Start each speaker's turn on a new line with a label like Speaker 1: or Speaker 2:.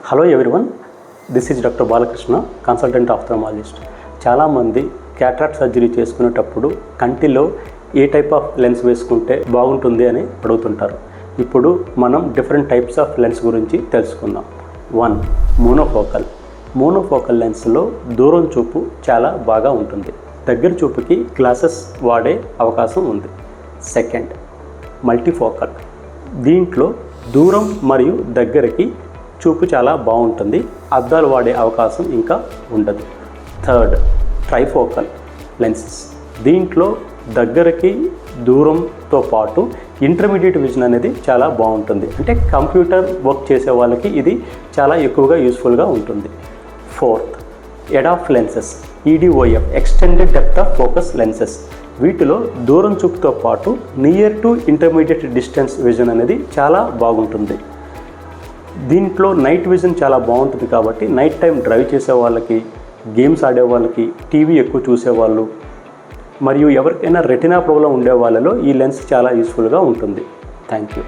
Speaker 1: Hello everyone, this is doctor Balakrishna, consultant ophthalmologist. చాలామంది cataract surgery చేసుకునేటప్పుడు కంటిలో ఏ టైప్ ఆఫ్ లెన్స్ వేసుకుంటే బాగుంటుంది అని అడుగుతుంటారు. ఇప్పుడు మనం డిఫరెంట్ టైప్స్ ఆఫ్ లెన్స్ గురించి తెలుసుకుందాం. 1. మోనోఫోకల్ లెన్స్లో దూరం చూపు చాలా బాగా ఉంటుంది. దగ్గర చూపుకి గ్లాసెస్ వాడే అవకాశం ఉంది. 2. మల్టీఫోకల్. దీంట్లో దూరం మరియు దగ్గరికి చూపు చాలా బాగుంటుంది. అద్దాలు వాడే అవకాశం ఇంకా ఉండదు. 3. Trifocal lenses. దీంట్లో దగ్గరకి దూరంతో పాటు ఇంటర్మీడియట్ విజన్ అనేది చాలా బాగుంటుంది. అంటే కంప్యూటర్ వర్క్ చేసే వాళ్ళకి ఇది చాలా ఎక్కువగా యూస్ఫుల్గా ఉంటుంది. 4. EDOF lenses, EDOF, extended depth of focus lenses. వీటిలో దూరం చూపుతో పాటు near to intermediate distance vision అనేది చాలా బాగుంటుంది. దీంట్లో నైట్ విజన్ చాలా బాగుంటుంది కాబట్టి నైట్ టైం డ్రైవ్ చేసే వాళ్ళకి, గేమ్స్ ఆడే వాళ్ళకి, టీవీ ఎక్కువ చూసేవాళ్ళు మరియు ఎవరికైనా రెటినా ప్రాబ్లం ఉండే వాళ్ళలో ఈ లెన్స్ చాలా యూస్ఫుల్గా ఉంటుంది. Thank you.